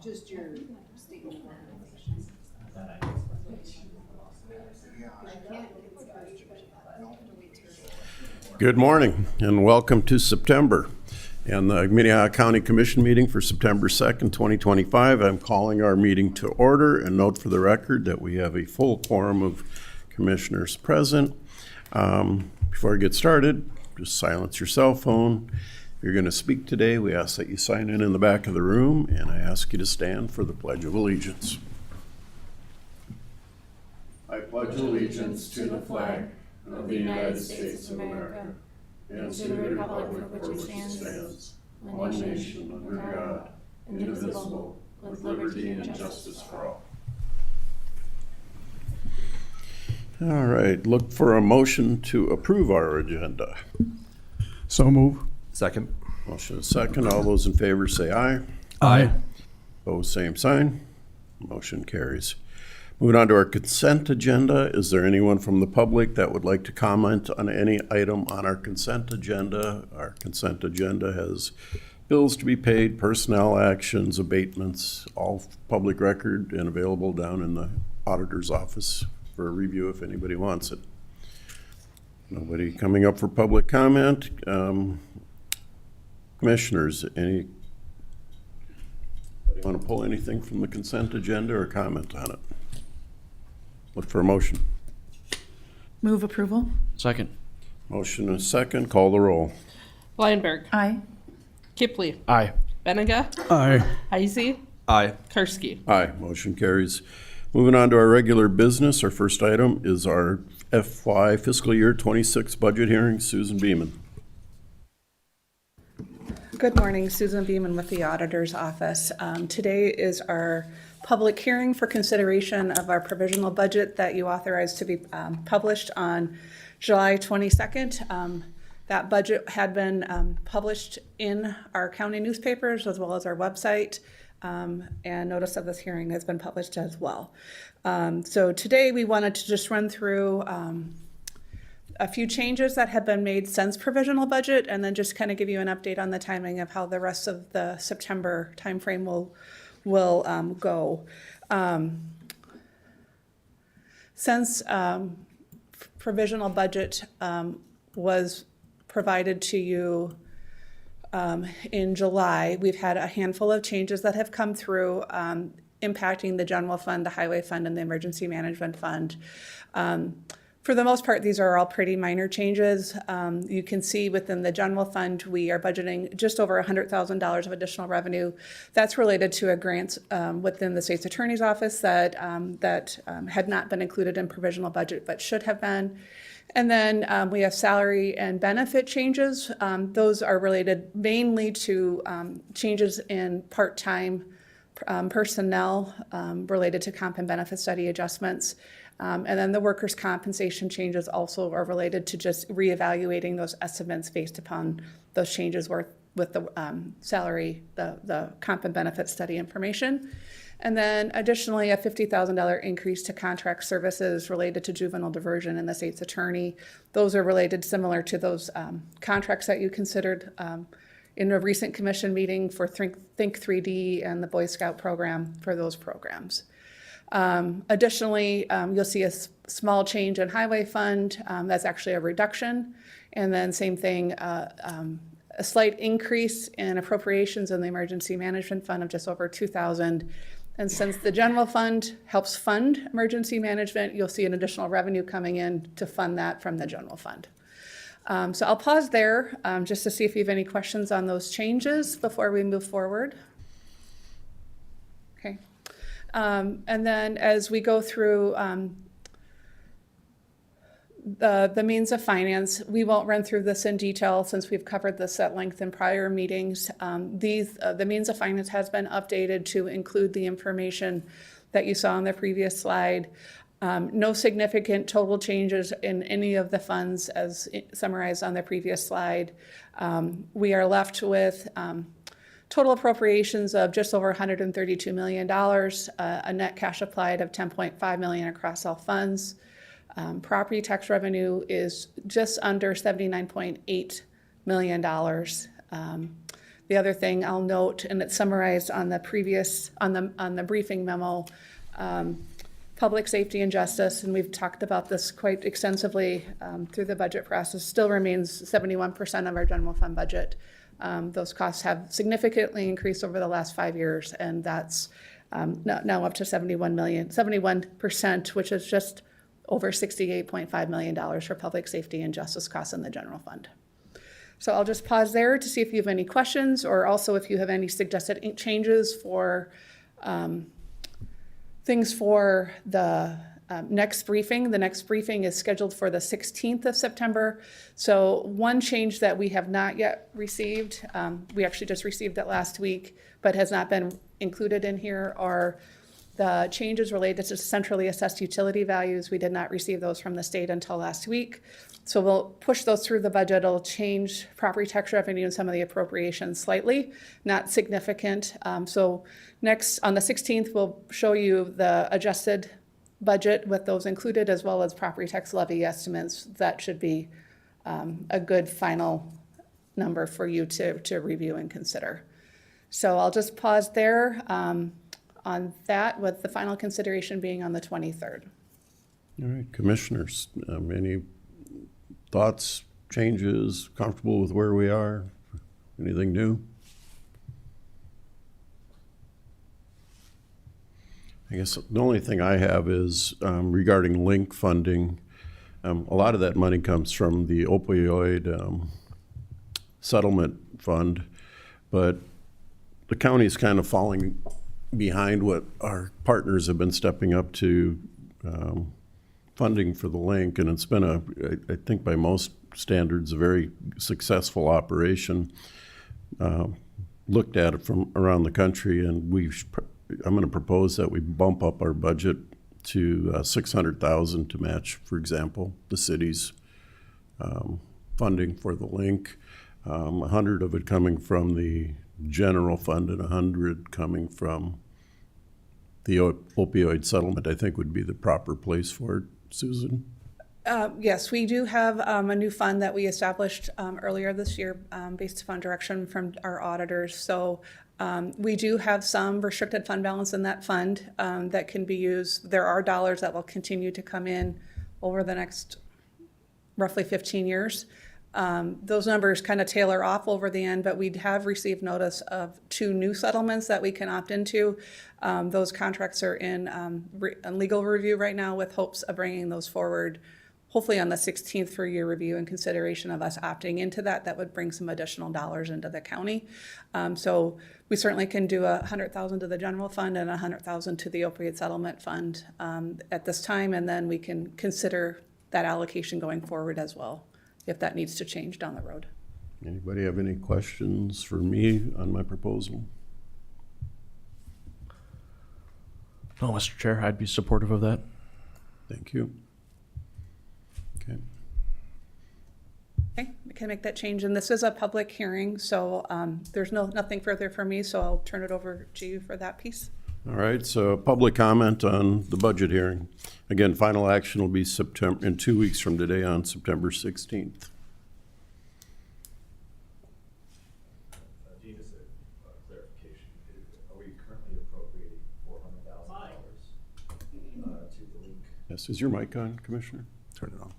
Just your statement of organization. Good morning and welcome to September and the Minnehaha County Commission meeting for September 2nd, 2025. I'm calling our meeting to order and note for the record that we have a full quorum of commissioners present. Before I get started, just silence your cell phone. If you're going to speak today, we ask that you sign in the back of the room, and I ask you to stand for the Pledge of Allegiance. I pledge allegiance to the flag of the United States of America and to the republic for which it stands, one nation under God, indivisible, with liberty and justice for all. All right, look for a motion to approve our agenda. So move. Second. Motion is second. All those in favor say aye. Aye. Opposed, same sign. Motion carries. Moving on to our consent agenda. Is there anyone from the public that would like to comment on any item on our consent agenda? Our consent agenda has bills to be paid, personnel actions, abatements, all public record and available down in the auditor's office for a review if anybody wants it. Nobody coming up for public comment. Commissioners, want to pull anything from the consent agenda or comment on it? Look for a motion. Move approval. Second. Motion and second. Call the roll. Leinberg. Aye. Kipley. Aye. Benega. Aye. Heisey. Aye. Karski. Aye. Motion carries. Moving on to our regular business. Our first item is our FY fiscal year 26 budget hearing. Susan Beeman. Good morning, Susan Beeman with the Auditor's Office. Today is our public hearing for consideration of our provisional budget that you authorized to be published on July 22nd. That budget had been published in our county newspapers as well as our website, and notice of this hearing has been published as well. So today we wanted to just run through a few changes that have been made since provisional budget, and then just kind of give you an update on the timing of how the rest of the September timeframe will go. Since provisional budget was provided to you in July, we've had a handful of changes that have come through impacting the general fund, the highway fund, and the emergency management fund. For the most part, these are all pretty minor changes. You can see within the general fund, we are budgeting just over $100,000 of additional revenue. That's related to a grant within the state's attorney's office that had not been included in provisional budget, but should have been. And then we have salary and benefit changes. Those are related mainly to changes in part-time personnel related to comp and benefit study adjustments. And then the workers' compensation changes also are related to just reevaluating those estimates based upon those changes with the salary, the comp and benefit study information. And then additionally, a $50,000 increase to contract services related to juvenile diversion in the state's attorney. Those are related similar to those contracts that you considered in a recent commission meeting for Think 3D and the Boy Scout program for those programs. Additionally, you'll see a small change in highway fund. That's actually a reduction. And then same thing, a slight increase in appropriations in the emergency management fund of just over $2,000. And since the general fund helps fund emergency management, you'll see an additional revenue coming in to fund that from the general fund. So I'll pause there just to see if you have any questions on those changes before we move forward. Okay. And then as we go through the means of finance, we won't run through this in detail since we've covered this at length in prior meetings. The means of finance has been updated to include the information that you saw on the previous slide. No significant total changes in any of the funds as summarized on the previous slide. We are left with total appropriations of just over $132 million, a net cash applied of $10.5 million across all funds. Property tax revenue is just under $79.8 million. The other thing I'll note, and it's summarized on the previous, on the briefing memo, public safety and justice, and we've talked about this quite extensively through the budget process, still remains 71% of our general fund budget. Those costs have significantly increased over the last 5 years, and that's now up to 71%, which is just over $68.5 million for public safety and justice costs in the general fund. So I'll just pause there to see if you have any questions, or also if you have any suggested changes for things for the next briefing. The next briefing is scheduled for the 16th of September. So one change that we have not yet received, we actually just received it last week, but has not been included in here, are the changes related to centrally assessed utility values. We did not receive those from the state until last week. So we'll push those through the budget. It'll change property tax revenue and some of the appropriations slightly, not significant. So next, on the 16th, we'll show you the adjusted budget with those included, as well as property tax levy estimates. That should be a good final number for you to review and consider. So I'll just pause there on that, with the final consideration being on the 23rd. All right, commissioners, any thoughts, changes, comfortable with where we are? Anything new? I guess the only thing I have is regarding link funding. A lot of that money comes from the opioid settlement fund, but the county is kind of falling behind what our partners have been stepping up to funding for the link, and it's been I think by most standards, a very successful operation. Looked at it from around the country, and I'm going to propose that we bump up our budget to $600,000 to match, for example, the city's funding for the link. 100 of it coming from the general fund and 100 coming from the opioid settlement, I think would be the proper place for it. Susan? Yes, we do have a new fund that we established earlier this year based upon direction from our auditors. So we do have some restricted fund balance in that fund that can be used. There are dollars that will continue to come in over the next roughly 15 years. Those numbers kind of tailor off over the end, but we have received notice of 2 new settlements that we can opt into. Those contracts are in legal review right now, with hopes of bringing those forward hopefully on the 16th for your review and consideration of us opting into that. That would bring some additional dollars into the county. So we certainly can do $100,000 to the general fund and $100,000 to the opioid settlement fund at this time, and then we can consider that allocation going forward as well, if that needs to change down the road. Anybody have any questions for me on my proposal? No, Mr. Chair, I'd be supportive of that. Thank you. Okay. Okay, we can make that change, and this is a public hearing, so there's nothing further from me, so I'll turn it over to you for that piece. All right, so public comment on the budget hearing. Again, final action will be in 2 weeks from today on September 16th. Dean, just a clarification. Are we currently appropriating $400,000 to the link? Yes, is your mic on, Commissioner? Turn it on.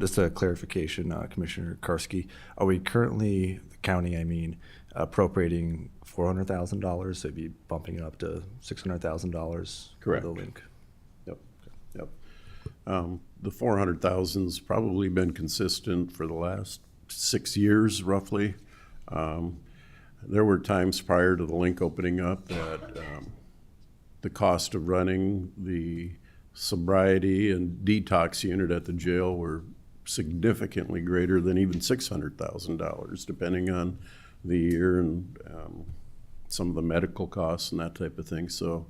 Just a clarification, Commissioner Karski. Are we currently, the county, appropriating $400,000? So it'd be bumping it up to $600,000 Correct. for the link? Yep. The 400,000's probably been consistent for the last 6 years, roughly. There were times prior to the link opening up that the cost of running the sobriety and detox unit at the jail were significantly greater than even $600,000, depending on the year and some of the medical costs and that type of thing. So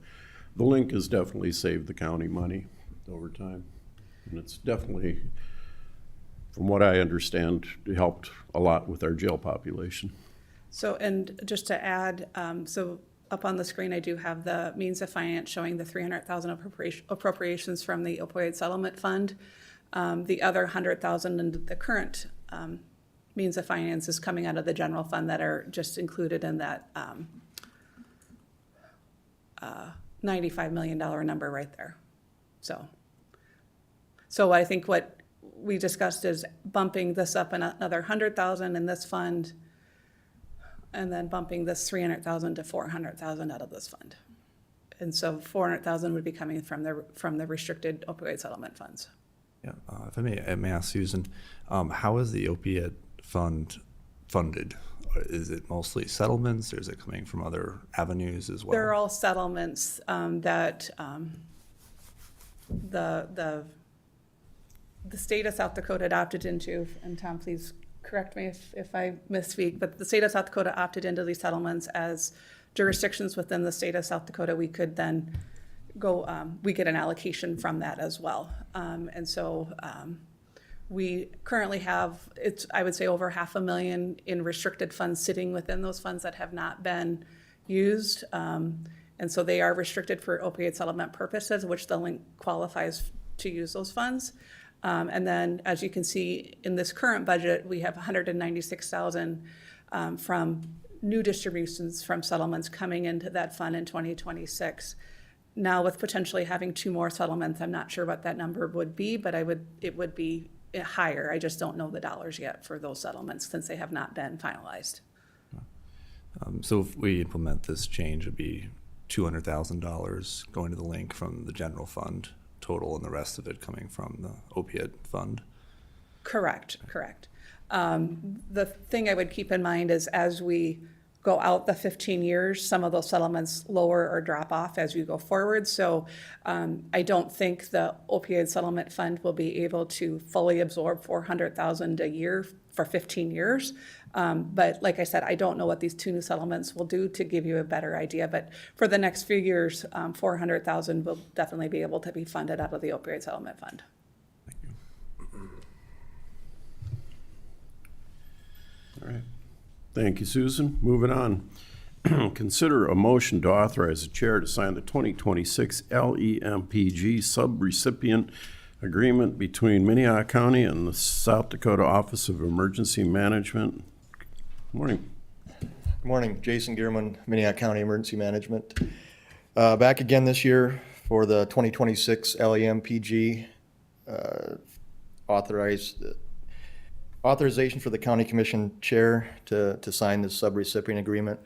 the link has definitely saved the county money over time. And it's definitely, from what I understand, helped a lot with our jail population. So, and just to add, so up on the screen, I do have the means of finance showing the $300,000 appropriations from the opioid settlement fund, the other $100,000 in the current means of finance is coming out of the general fund that are just included in that $95 million number right there. So I think what we discussed is bumping this up another 100,000 in this fund, and then bumping this 300,000 to 400,000 out of this fund. And so 400,000 would be coming from the restricted opioid settlement funds. Yeah, if I may ask Susan, how is the opiate fund funded? Is it mostly settlements, or is it coming from other avenues as well? They're all settlements that the state of South Dakota opted into, and Tom, please correct me if I misspeak, but the state of South Dakota opted into these settlements as jurisdictions within the state of South Dakota. We could then go, we get an allocation from that as well. And so we currently have, I would say over $500,000 in restricted funds sitting within those funds that have not been used. And so they are restricted for opioid settlement purposes, which the link qualifies to use those funds. And then, as you can see in this current budget, we have 196,000 from new distributions from settlements coming into that fund in 2026. Now, with potentially having 2 more settlements, I'm not sure what that number would be, but it would be higher. I just don't know the dollars yet for those settlements since they have not been finalized. So if we implement this change, it'd be $200,000 going to the link from the general fund total, and the rest of it coming from the opiate fund. Correct. The thing I would keep in mind is as we go out the 15 years, some of those settlements lower or drop off as we go forward. So I don't think the opioid settlement fund will be able to fully absorb $400,000 a year for 15 years. But like I said, I don't know what these 2 new settlements will do to give you a better idea. But for the next few years, $400,000 will definitely be able to be funded out of the opioid settlement fund. Thank you. All right. Thank you, Susan. Moving on. Consider a motion to authorize the chair to sign the 2026 LEMPG subrecipient agreement between Minnehaha County and the South Dakota Office of Emergency Management. Morning. Good morning, Jason Gearman, Minnehaha County Emergency Management. Back again this year for the 2026 LEMPG authorization for the County Commission Chair to sign this subrecipient agreement.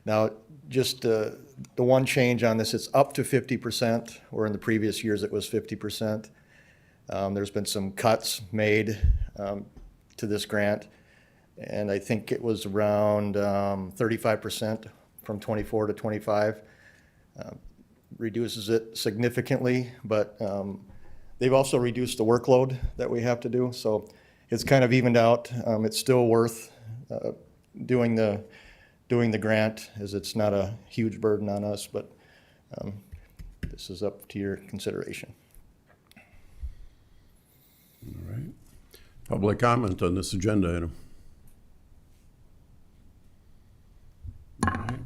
Now, just the one change on this, it's up to 50%, where in the previous years it was 50%. There's been some cuts made to this grant, and I think it was around 35% from 24 to 25. Reduces it significantly, but they've also reduced the workload that we have to do, so it's kind of evened out. It's still worth doing the grant, as it's not a huge burden on us, but this is up to your consideration. All right. Public comment on this agenda item. All right.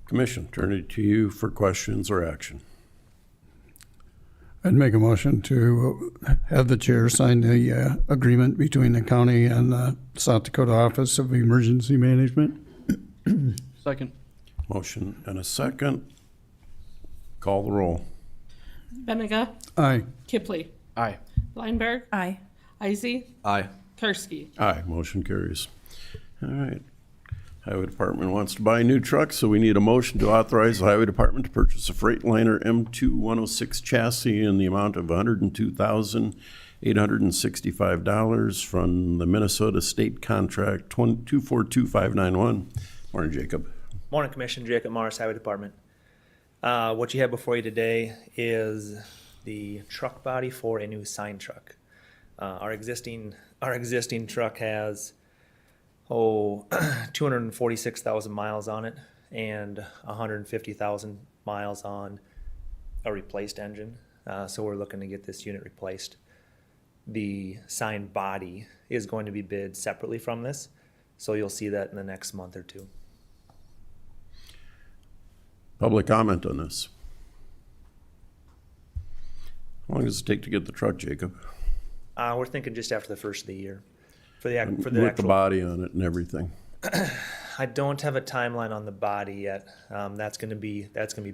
Commission, turn it to you for questions or action. I'd make a motion to have the chair sign the agreement between the county and the South Dakota Office of Emergency Management. Second. Motion and a second. Call the roll. Benega. Aye. Kipley. Aye. Lineberg. Aye. Isey. Aye. Karski. Aye, motion carries. All right. Highway Department wants to buy a new truck, so we need a motion to authorize the Highway Department to purchase a Freightliner M2106 chassis in the amount of $102,865 from the Minnesota State Contract 242591. Morning, Jacob. Morning, Commission. Jacob Morris, Highway Department. What you have before you today is the truck body for a new sign truck. Our existing truck has 246,000 miles on it and 150,000 miles on a replaced engine. So we're looking to get this unit replaced. The sign body is going to be bid separately from this, so you'll see that in the next month or two. Public comment on this. How long does it take to get the truck, Jacob? We're thinking just after the first of the year For the with the actual, body on it and everything. I don't have a timeline on the body yet. That's gonna be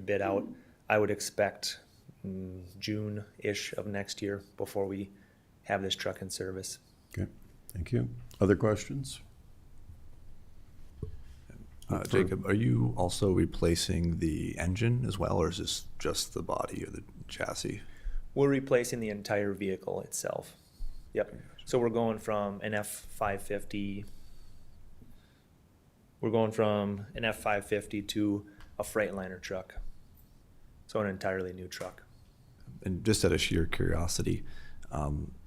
bid out. I would expect June-ish of next year before we have this truck in service. Okay, thank you. Other questions? Jacob, are you also replacing the engine as well, or is this just the body or the chassis? We're replacing the entire vehicle itself. Yep. So we're going from an F-550. We're going from an F-550 to a Freightliner truck. So an entirely new truck. And just out of sheer curiosity,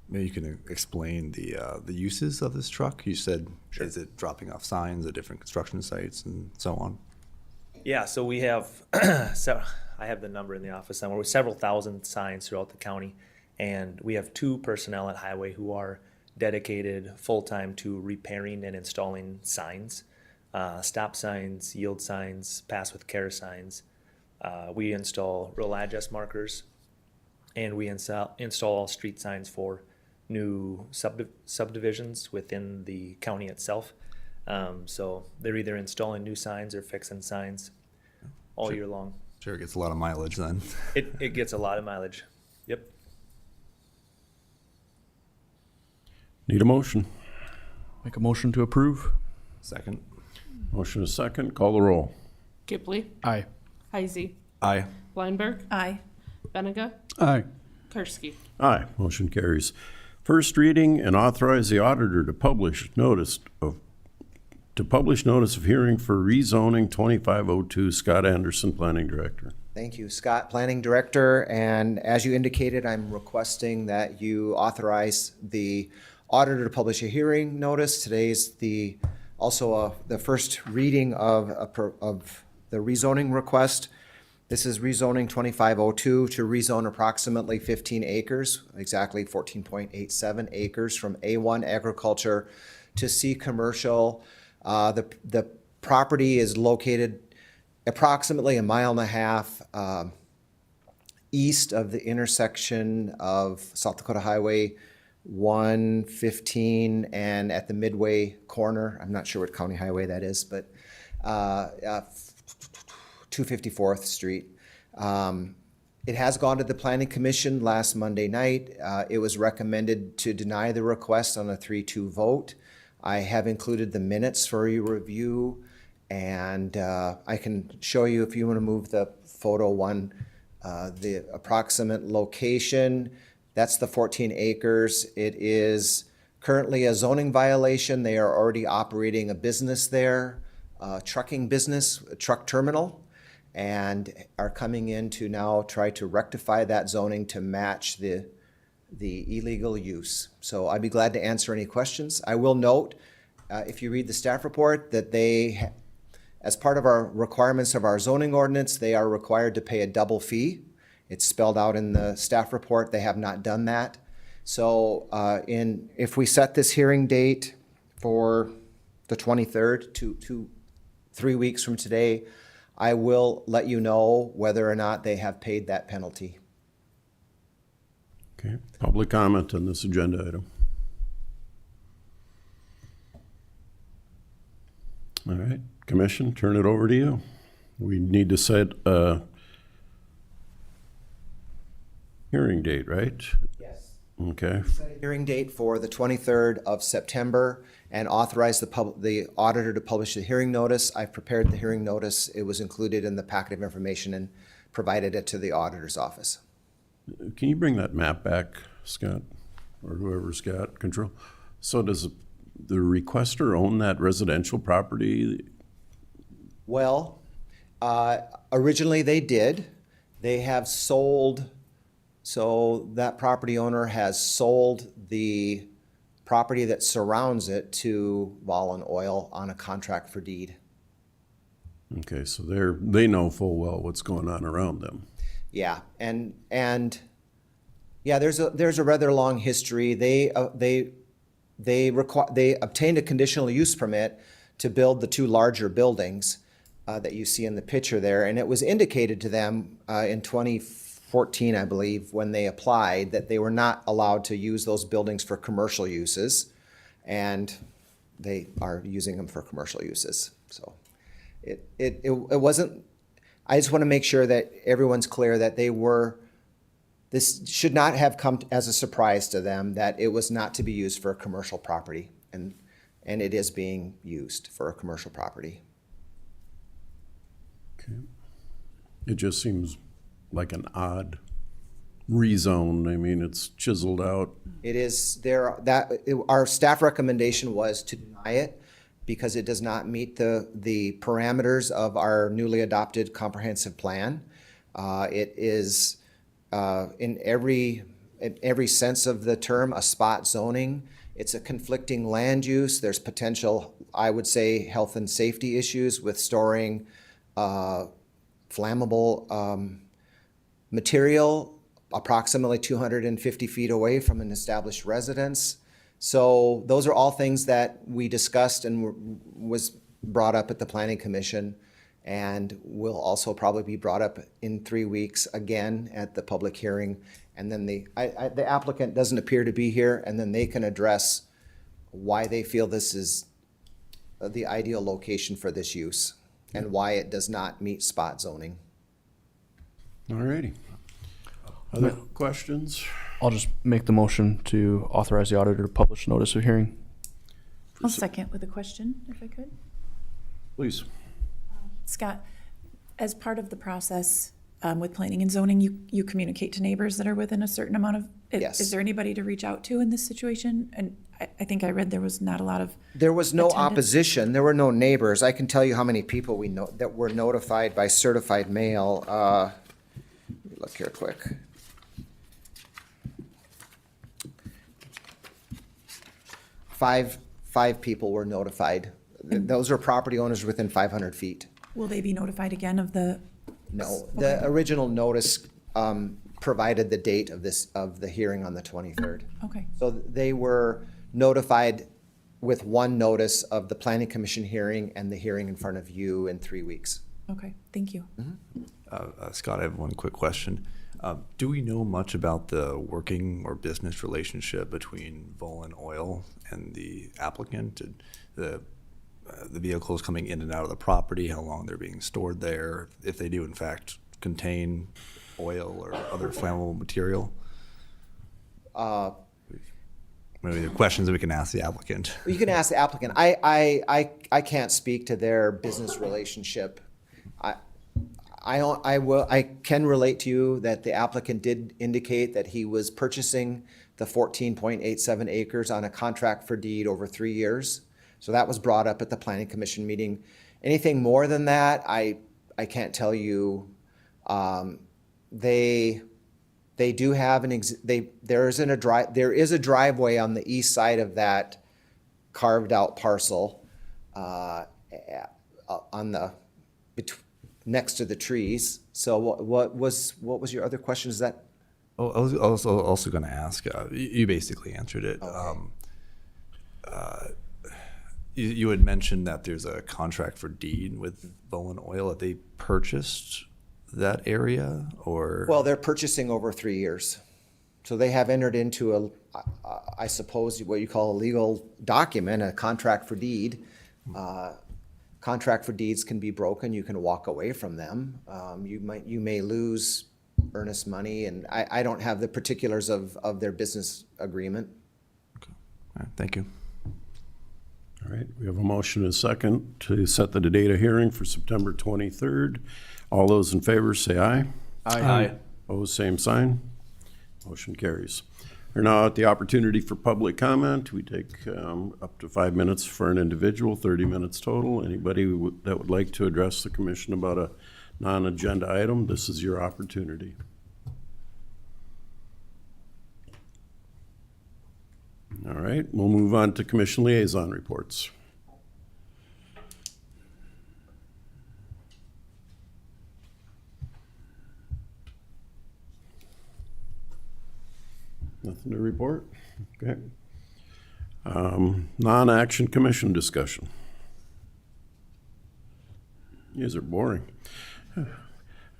maybe you can explain the uses of this truck. You said, is it dropping off signs at different construction sites and so on? Yeah, so we have, so I have the number in the office somewhere. We have several thousand signs throughout the county, and we have 2 personnel at Highway who are dedicated full-time to repairing and installing signs, stop signs, yield signs, pass with care signs. We install roll address markers, and we install street signs for new subdivisions within the county itself. So they're either installing new signs or fixing signs all year long. Sure, it gets a lot of mileage then. It gets a lot of mileage. Yep. Need a motion? Make a motion to approve? Second. Motion is second. Call the roll. Kipley, Aye. Heisey, Aye. Blindberg, Aye. Benega, Aye. Karski. Aye, motion carries. First reading and authorize the auditor to publish notice of hearing for rezoning 2502 Scott Anderson, Planning Director. Thank you, Scott, Planning Director. And as you indicated, I'm requesting that you authorize the auditor to publish a hearing notice. Today's the first reading of the rezoning request. This is rezoning 2502 to rezone approximately 15 acres, exactly 14.87 acres from A1 agriculture to C commercial. The property is located approximately 1.5 miles east of the intersection of South Dakota Highway 115 and at the Midway corner. I'm not sure what county highway that is, but 254th Street. It has gone to the Planning Commission last Monday night. It was recommended to deny the request on a 3-2 vote. I have included the minutes for your review, and I can show you, if you want to move the photo one, the approximate location. That's the 14 acres. It is currently a zoning violation. They are already operating a business there, a trucking business, a truck terminal, and are coming in to now try to rectify that zoning to match the illegal use. So I'd be glad to answer any questions. I will note, if you read the staff report, that they, as part of our requirements of our zoning ordinance, they are required to pay a double fee. It's spelled out in the staff report. They have not done that. So if we set this hearing date for the 23rd, 3 weeks from today, I will let you know whether or not they have paid that penalty. Okay, public comment on this agenda item. All right, Commission, turn it over to you. We need to set a hearing date, right? Yes. Okay, Hearing date for the 23rd of September and authorize the auditor to publish the hearing notice. I've prepared the hearing notice. It was included in the packet of information and provided it to the auditor's office. can you bring that map back, Scott, or whoever's got control? So does the requester own that residential property? Well, originally they did. They have sold, so that property owner has sold the property that surrounds it to Volun Oil on a contract for deed. Okay, so they know full well what's going on around them. Yeah, and yeah, there's a rather long history. They obtained a conditional use permit to build the 2 larger buildings that you see in the picture there, and it was indicated to them in 2014, I believe, when they applied, that they were not allowed to use those buildings for commercial uses. and they are using them for commercial uses. So it wasn't, I just want to make sure that everyone's clear that this should not have come as a surprise to them that it was not to be used for a commercial property, and it is being used for a commercial property. Okay. It just seems like an odd rezone. I mean, it's chiseled out. It is our staff recommendation was to deny it because it does not meet the parameters of our newly adopted comprehensive plan. It is in every sense of the term a spot zoning. It's a conflicting land use. There's potential, I would say, health and safety issues with storing flammable material approximately 250 feet away from an established residence. So those are all things that we discussed and was brought up at the Planning Commission, and will also probably be brought up in 3 weeks again at the public hearing. And then the applicant doesn't appear to be here, and then they can address why they feel this is the ideal location for this use and why it does not meet spot zoning. All righty. Other questions? I'll just make the motion to authorize the auditor to publish notice of hearing. I'll second with a question, if I could. Please. Scott, as part of the process with planning and zoning, you communicate to neighbors that are within a certain amount of, Yes. Is there anybody to reach out to in this situation? And I think I read there was not a lot of, There was no Attendance? opposition. There were no neighbors. I can tell you how many people we know that were notified by certified mail. Let me look here quick. Five people were notified. Those are property owners within 500 feet. will they be notified again of the? No, the original notice provided the date of the hearing on the 23rd. Okay, So they were notified with one notice of the Planning Commission hearing and the hearing in front of you in 3 weeks. okay, thank you. Scott, I have one quick question. Do we know much about the working or business relationship between Volin Oil and the applicant? The vehicles coming in and out of the property, how long they're being stored there, if they do in fact contain oil or other flammable material? Maybe there are questions that we can ask the applicant. You can ask the applicant. I can't speak to their business relationship. I can relate to you that the applicant did indicate that he was purchasing the 14.87 acres on a contract for deed over 3 years. So that was brought up at the Planning Commission meeting. Anything more than that, I can't tell you. They do have there is a driveway on the east side of that carved out parcel next to the trees. So what was your other question? Is that? Oh, I was also going to ask. You basically answered it. Okay. You had mentioned that there's a contract for deed with Volin Oil. Have they purchased that area, or? Well, they're purchasing over 3 years. So they have entered into I suppose, what you call a legal document, a contract for deed. Contract for deeds can be broken. You can walk away from them. You may lose earnest money, and I don't have the particulars of their business agreement. Okay. All right, thank you. All right, we have a motion and a second to set the date of hearing for September 23rd. All those in favor say aye. Aye. Opposed, same sign. Motion carries. We're now at the opportunity for public comment. We take up to 5 minutes for an individual, 30 minutes total. Anybody that would like to address the commission about a non-agenda item, this is your opportunity. All right, we'll move on to commission liaison reports. Nothing to report? Okay. Non-action commission discussion. You guys are boring.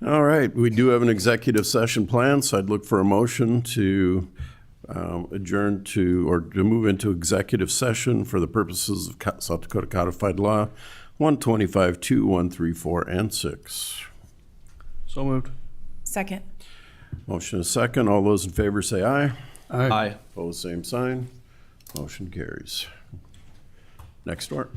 All right, we do have an executive session plan, so I'd look for a motion to adjourn to, or to move into executive session for the purposes of South Dakota Codified Law 125-2, 134, and 6. So moved. Second. Motion is second. All those in favor say aye. Aye. Opposed, same sign. Motion carries. Next door.